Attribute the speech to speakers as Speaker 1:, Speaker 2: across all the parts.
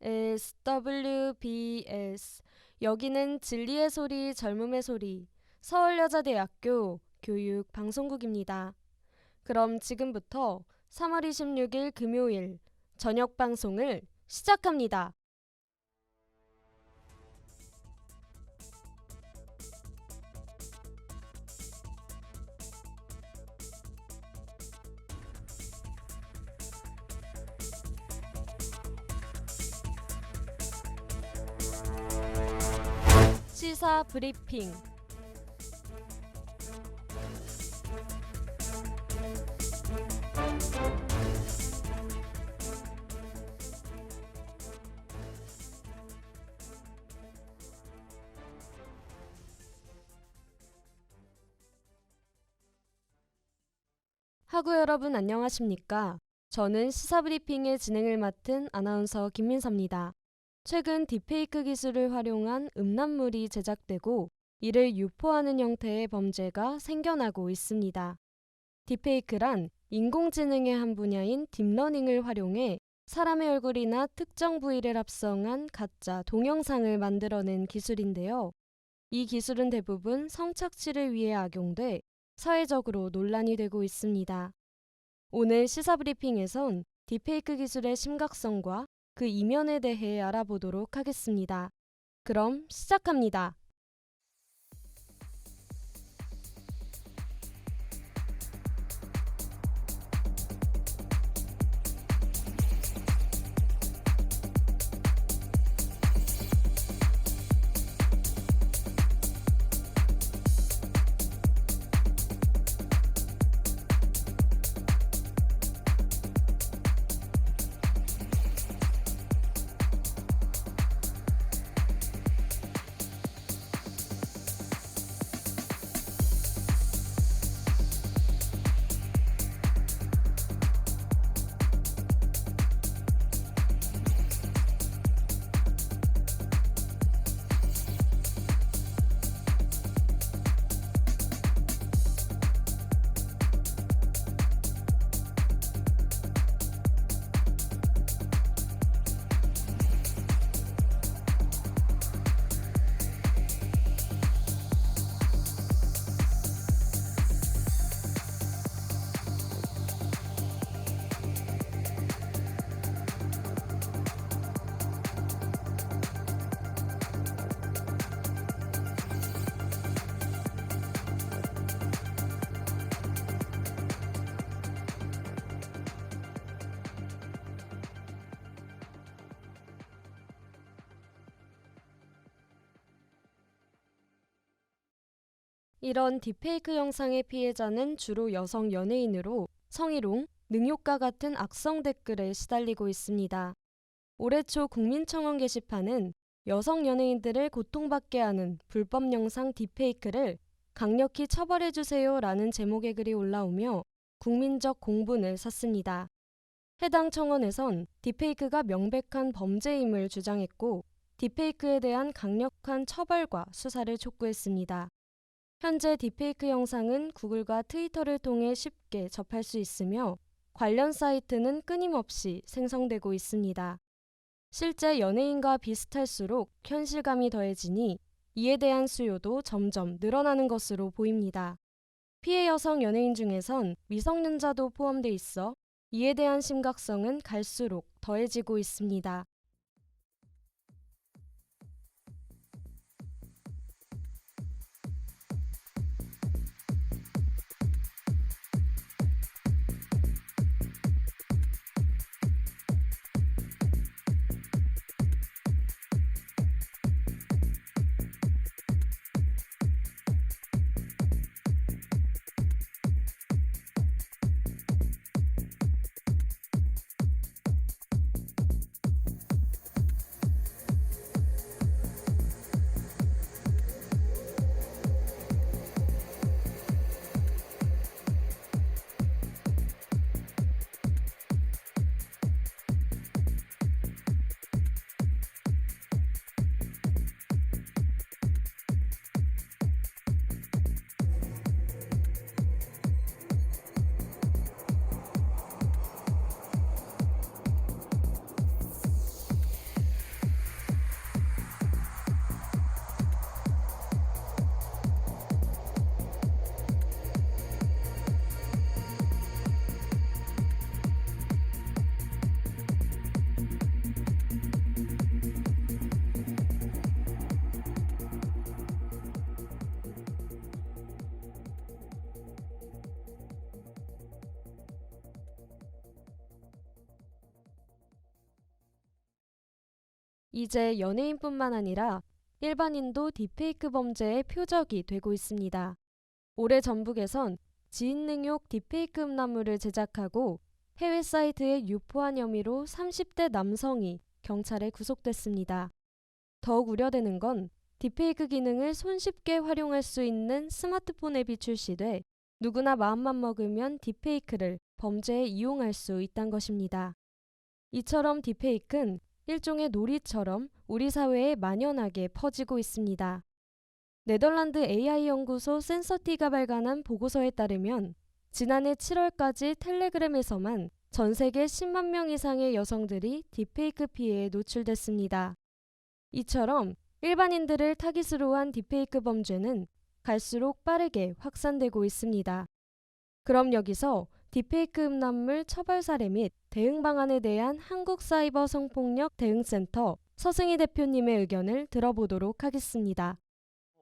Speaker 1: SWBS. 여기는 진리의 소리, 젊음의 소리, 서울여자대학교 교육방송국입니다. 그럼 지금부터 3월 26일 금요일 저녁 방송을 시작합니다. 시사 브리핑. 하구 여러분 안녕하십니까? 저는 시사브리핑의 진행을 맡은 아나운서 김민서입니다. 최근 딥페이크 기술을 활용한 음란물이 제작되고 이를 유포하는 형태의 범죄가 생겨나고 있습니다. 딥페이크란 인공지능의 한 분야인 딥러닝을 활용해 사람의 얼굴이나 특정 부위를 합성한 가짜 동영상을 만들어낸 기술인데요. 이 기술은 대부분 성착취를 위해 악용돼 사회적으로 논란이 되고 있습니다. 오늘 시사브리핑에선 딥페이크 기술의 심각성과 그 이면에 대해 알아보도록 하겠습니다. 그럼 시작합니다. 이런 딥페이크 영상의 피해자는 주로 여성 연예인으로 성희롱, 능욕과 같은 악성 댓글에 시달리고 있습니다. 올해 초 국민청원 게시판은 여성 연예인들을 고통받게 하는 불법 영상 딥페이크를 강력히 처벌해주세요 라는 제목의 글이 올라오며 국민적 공분을 샀습니다. 해당 청원에선 딥페이크가 명백한 범죄임을 주장했고 딥페이크에 대한 강력한 처벌과 수사를 촉구했습니다. 현재 딥페이크 영상은 구글과 트위터를 통해 쉽게 접할 수 있으며 관련 사이트는 끊임없이 생성되고 있습니다. 실제 연예인과 비슷할수록 현실감이 더해지니 이에 대한 수요도 점점 늘어나는 것으로 보입니다. 피해 여성 연예인 중에선 미성년자도 포함돼 있어 이에 대한 심각성은 갈수록 더해지고 있습니다. 이제 연예인뿐만 아니라 일반인도 딥페이크 범죄의 표적이 되고 있습니다. 올해 전북에선 지인능욕 딥페이크 음란물을 제작하고 해외 사이트에 유포한 혐의로 30대 남성이 경찰에 구속됐습니다. 더욱 우려되는 건 딥페이크 기능을 손쉽게 활용할 수 있는 스마트폰 앱이 출시돼 누구나 마음만 먹으면 딥페이크를 범죄에 이용할 수 있다는 것입니다. 이처럼 딥페이크는 일종의 놀이처럼 우리 사회에 만연하게 퍼지고 있습니다. 네덜란드 AI 연구소 센서티가 발간한 보고서에 따르면 지난해 7월까지 텔레그램에서만 전 세계 10만 명 이상의 여성들이 딥페이크 피해에 노출됐습니다. 이처럼 일반인들을 타깃으로 한 딥페이크 범죄는 갈수록 빠르게 확산되고 있습니다. 그럼 여기서 딥페이크 음란물 처벌 사례 및 대응 방안에 대한 한국사이버 성폭력 대응센터 서승희 대표님의 의견을 들어보도록 하겠습니다.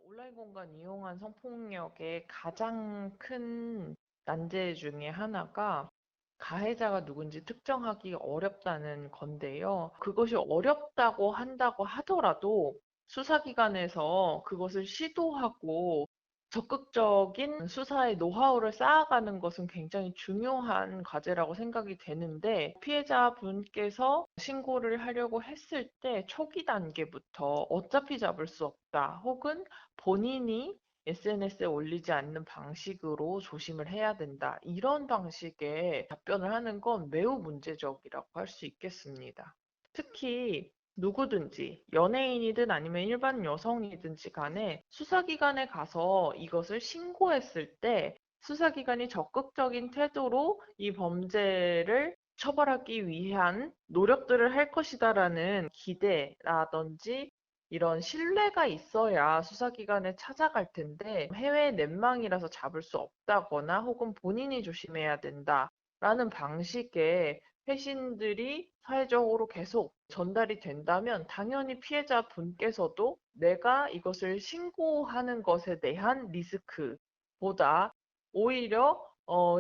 Speaker 2: 온라인 공간 이용한 성폭력의 가장 큰 난제 중에 하나가 가해자가 누군지 특정하기 어렵다는 건데요. 그것이 어렵다고 한다고 하더라도 수사기관에서 그것을 시도하고 적극적인 수사의 노하우를 쌓아가는 것은 굉장히 중요한 과제라고 생각이 되는데 피해자분께서 신고를 하려고 했을 때 초기 단계부터 어차피 잡을 수 없다 혹은 본인이 SNS에 올리지 않는 방식으로 조심을 해야 된다. 이런 방식의 답변을 하는 건 매우 문제적이라고 할 수 있겠습니다. 특히 누구든지 연예인이든 아니면 일반 여성이든지 간에 수사기관에 가서 이것을 신고했을 때 수사기관이 적극적인 태도로 이 범죄를 처벌하기 위한 노력들을 할 것이다라는 기대라든지 이런 신뢰가 있어야 수사기관에 찾아갈 텐데 해외 넷망이라서 잡을 수 없다거나 혹은 본인이 조심해야 된다라는 방식의 회신들이 사회적으로 계속 전달이 된다면 당연히 피해자분께서도 내가 이것을 신고하는 것에 대한 리스크보다 오히려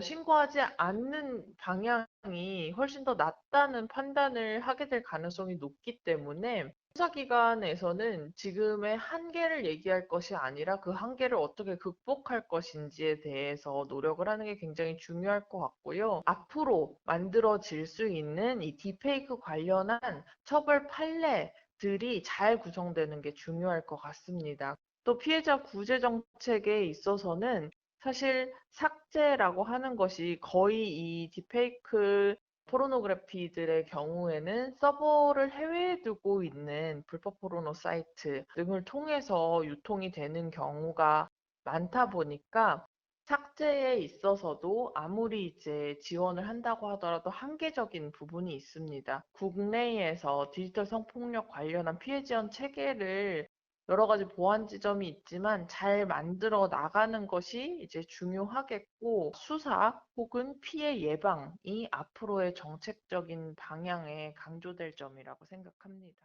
Speaker 2: 신고하지 않는 방향이 훨씬 더 낫다는 판단을 하게 될 가능성이 높기 때문에 수사기관에서는 지금의 한계를 얘기할 것이 아니라 그 한계를 어떻게 극복할 것인지에 대해서 노력을 하는 게 굉장히 중요할 것 같고요. 앞으로 만들어질 수 있는 이 딥페이크 관련한 처벌 판례들이 잘 구성되는 게 중요할 것 같습니다. 또 피해자 구제 정책에 있어서는 사실 삭제라고 하는 것이 거의 이 딥페이크 포르노그래피들의 경우에는 서버를 해외에 두고 있는 불법 포르노 사이트 등을 통해서 유통이 되는 경우가 많다 보니까 삭제에 있어서도 아무리 이제 지원을 한다고 하더라도 한계적인 부분이 있습니다. 국내에서 디지털 성폭력 관련한 피해 지원 체계를 여러 가지 보완 지점이 있지만 잘 만들어 나가는 것이 이제 중요하겠고 수사 혹은 피해 예방이 앞으로의 정책적인 방향에 강조될 점이라고 생각합니다.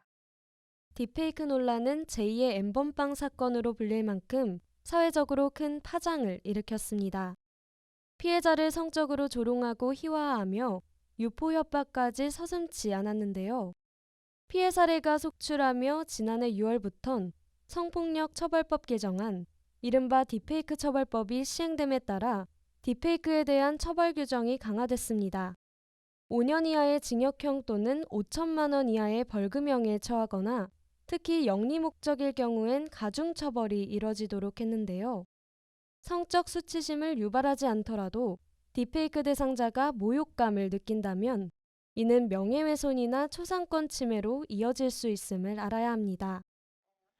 Speaker 1: 딥페이크 논란은 제2의 엠번방 사건으로 불릴 만큼 사회적으로 큰 파장을 일으켰습니다. 피해자를 성적으로 조롱하고 희화화하며 유포 협박까지 서슴지 않았는데요. 피해 사례가 속출하며 지난해 6월부턴 성폭력 처벌법 개정안, 이른바 딥페이크 처벌법이 시행됨에 따라 딥페이크에 대한 처벌 규정이 강화됐습니다. 5년 이하의 징역형 또는 5천만 원 이하의 벌금형에 처하거나 특히 영리 목적일 경우엔 가중처벌이 이뤄지도록 했는데요. 성적 수치심을 유발하지 않더라도 딥페이크 대상자가 모욕감을 느낀다면 이는 명예훼손이나 초상권 침해로 이어질 수 있음을 알아야 합니다.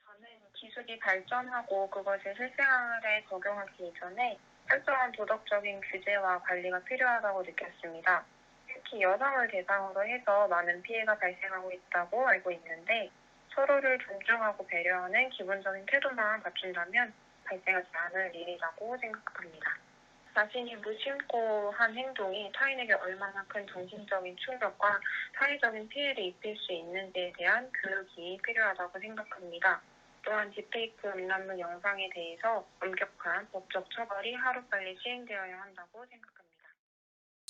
Speaker 3: 저는 기술이 발전하고 그것을 실생활에 적용하기 이전에 철저한 도덕적인 규제와 관리가 필요하다고 느꼈습니다. 특히 여성을 대상으로 해서 많은 피해가 발생하고 있다고 알고 있는데 서로를 존중하고 배려하는 기본적인 태도만 갖춘다면 발생하지 않을 일이라고 생각합니다. 자신이 무심코 한 행동이 타인에게 얼마나 큰 정신적인 충격과 사회적인 피해를 입힐 수 있는지에 대한 교육이 필요하다고 생각합니다. 또한 딥페이크 음란물 영상에 대해서 엄격한 법적 처벌이 하루빨리 시행되어야 한다고 생각합니다.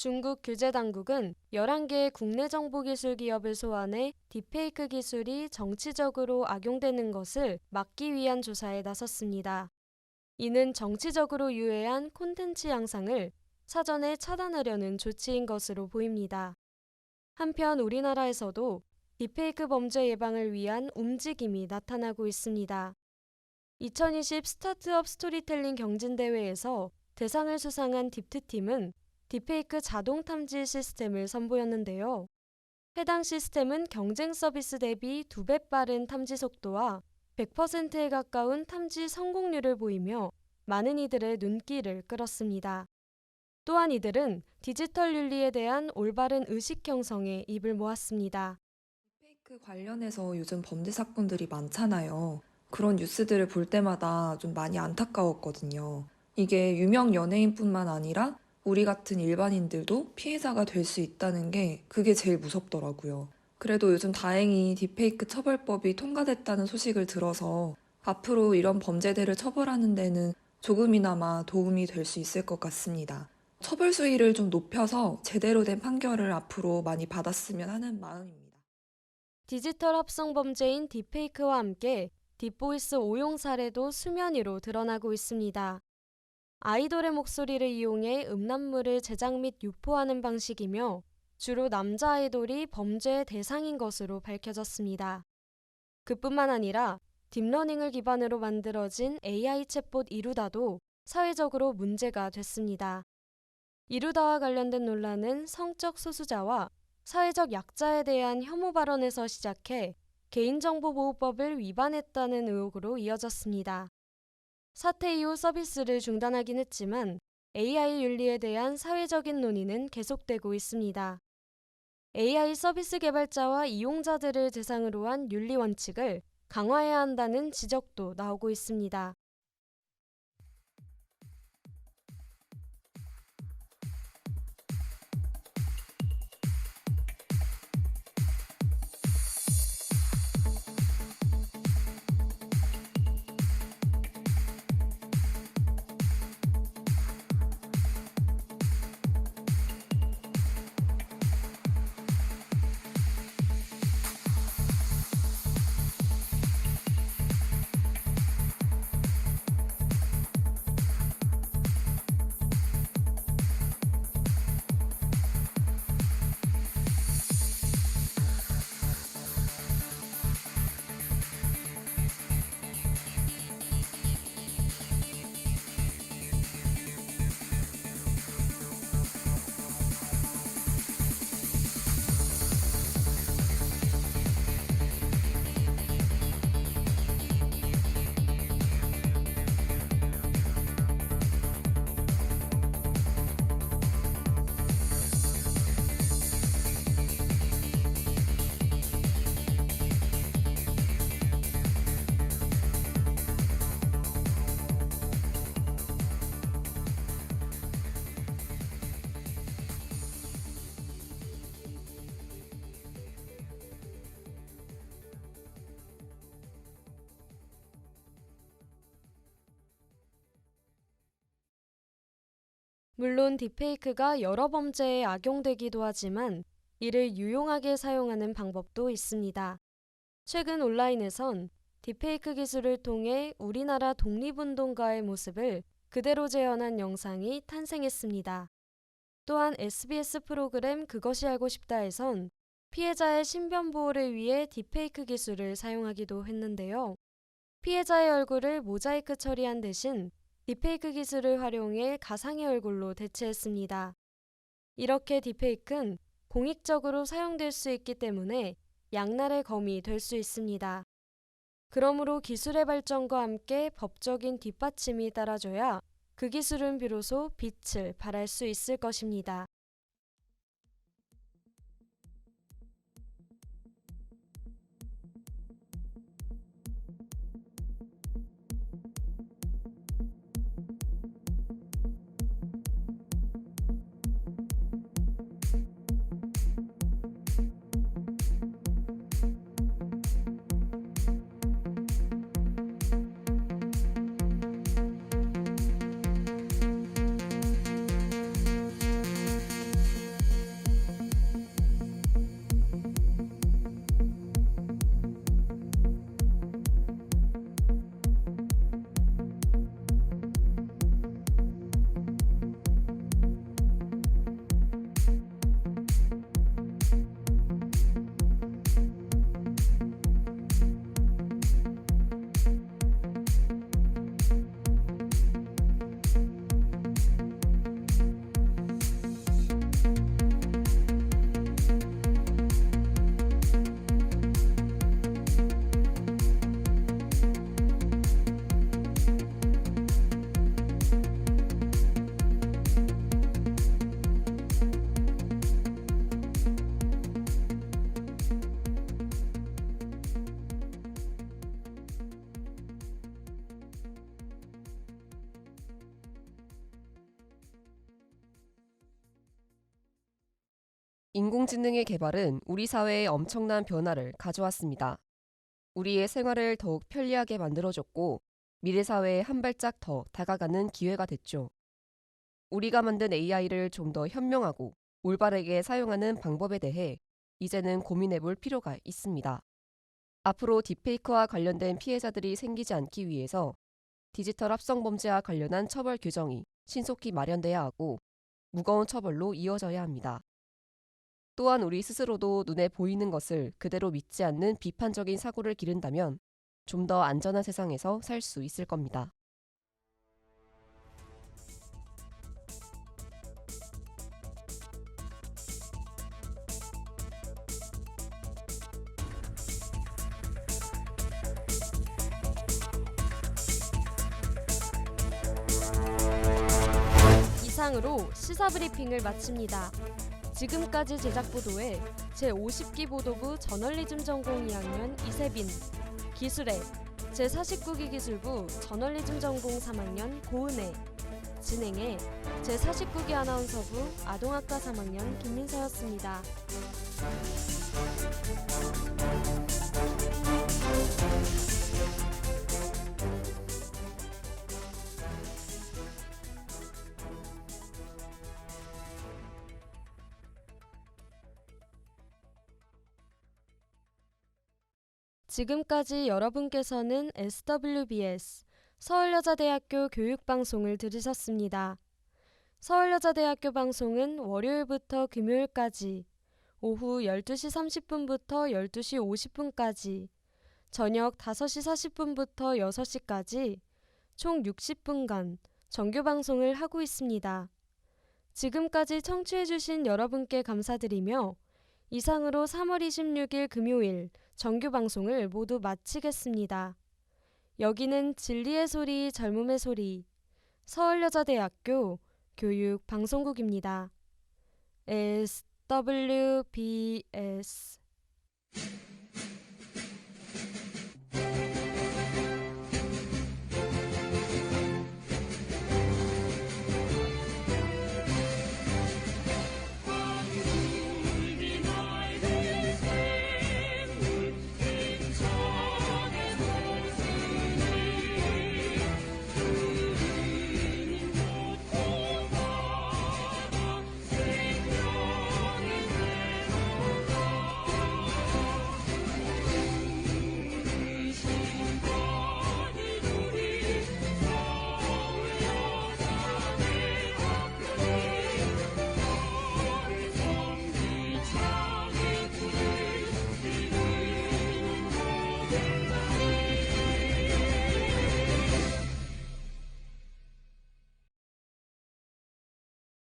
Speaker 1: 중국 규제당국은 11개의 국내 정보기술 기업을 소환해 딥페이크 기술이 정치적으로 악용되는 것을 막기 위한 조사에 나섰습니다. 이는 정치적으로 유해한 콘텐츠 양상을 사전에 차단하려는 조치인 것으로 보입니다. 한편 우리나라에서도 딥페이크 범죄 예방을 위한 움직임이 나타나고 있습니다. 2020 스타트업 스토리텔링 경진대회에서 대상을 수상한 딥트팀은 딥페이크 자동 탐지 시스템을 선보였는데요. 해당 시스템은 경쟁 서비스 대비 2배 빠른 탐지 속도와 100%에 가까운 탐지 성공률을 보이며 많은 이들의 눈길을 끌었습니다. 또한 이들은 디지털 윤리에 대한 올바른 의식 형성에 입을 모았습니다.
Speaker 4: 딥페이크 관련해서 요즘 범죄 사건들이 많잖아요. 그런 뉴스들을 볼 때마다 좀 많이 안타까웠거든요. 이게 유명 연예인뿐만 아니라 우리 같은 일반인들도 피해자가 될 수 있다는 게 그게 제일 무섭더라고요. 그래도 요즘 다행히 딥페이크 처벌법이 통과됐다는 소식을 들어서 앞으로 이런 범죄들을 처벌하는 데는 조금이나마 도움이 될 수 있을 것 같습니다. 처벌 수위를 좀 높여서 제대로 된 판결을 앞으로 많이 받았으면 하는 마음입니다.
Speaker 1: 디지털 합성 범죄인 딥페이크와 함께 딥보이스 오용 사례도 수면 위로 드러나고 있습니다. 아이돌의 목소리를 이용해 음란물을 제작 및 유포하는 방식이며 주로 남자 아이돌이 범죄의 대상인 것으로 밝혀졌습니다. 그뿐만 아니라 딥러닝을 기반으로 만들어진 AI 챗봇 이루다도 사회적으로 문제가 됐습니다. 이루다와 관련된 논란은 성적 소수자와 사회적 약자에 대한 혐오 발언에서 시작해 개인정보보호법을 위반했다는 의혹으로 이어졌습니다. 사태 이후 서비스를 중단하긴 했지만 AI 윤리에 대한 사회적인 논의는 계속되고 있습니다. AI 서비스 개발자와 이용자들을 대상으로 한 윤리 원칙을 강화해야 한다는 지적도 나오고 있습니다. 물론 딥페이크가 여러 범죄에 악용되기도 하지만 이를 유용하게 사용하는 방법도 있습니다. 최근 온라인에선 딥페이크 기술을 통해 우리나라 독립운동가의 모습을 그대로 재현한 영상이 탄생했습니다. 또한 SBS 프로그램 그것이 알고 싶다에선 피해자의 신변 보호를 위해 딥페이크 기술을 사용하기도 했는데요. 피해자의 얼굴을 모자이크 처리한 대신 딥페이크 기술을 활용해 가상의 얼굴로 대체했습니다. 이렇게 딥페이크는 공익적으로 사용될 수 있기 때문에 양날의 검이 될 수 있습니다. 그러므로 기술의 발전과 함께 법적인 뒷받침이 따라줘야 그 기술은 비로소 빛을 발할 수 있을 것입니다.
Speaker 5: 인공지능의 개발은 우리 사회에 엄청난 변화를 가져왔습니다. 우리의 생활을 더욱 편리하게 만들어줬고 미래 사회에 한 발짝 더 다가가는 기회가 됐죠. 우리가 만든 AI를 좀 더 현명하고 올바르게 사용하는 방법에 대해 이제는 고민해 볼 필요가 있습니다. 앞으로 딥페이크와 관련된 피해자들이 생기지 않기 위해서 디지털 합성 범죄와 관련한 처벌 규정이 신속히 마련돼야 하고 무거운 처벌로 이어져야 합니다. 또한 우리 스스로도 눈에 보이는 것을 그대로 믿지 않는 비판적인 사고를 기른다면 좀 더 안전한 세상에서 살 수 있을 겁니다.
Speaker 1: 이상으로 시사브리핑을 마칩니다. 지금까지 제작 보도에 제50기 보도부 저널리즘 전공 2학년 이세빈, 기술에 제49기 기술부 저널리즘 전공 3학년 고은혜, 진행에 제49기 아나운서부 아동학과 3학년 김민서였습니다. 지금까지 여러분께서는 SWBS 서울여자대학교 교육방송을 들으셨습니다. 서울여자대학교 방송은 월요일부터 금요일까지 오후 12시 30분부터 12시 50분까지 저녁 5시 40분부터 6시까지 총 60분간 정규방송을 하고 있습니다. 지금까지 청취해주신 여러분께 감사드리며 이상으로 3월 26일 금요일 정규방송을 모두 마치겠습니다. 여기는 진리의 소리 젊음의 소리 서울여자대학교 교육방송국입니다. SWBS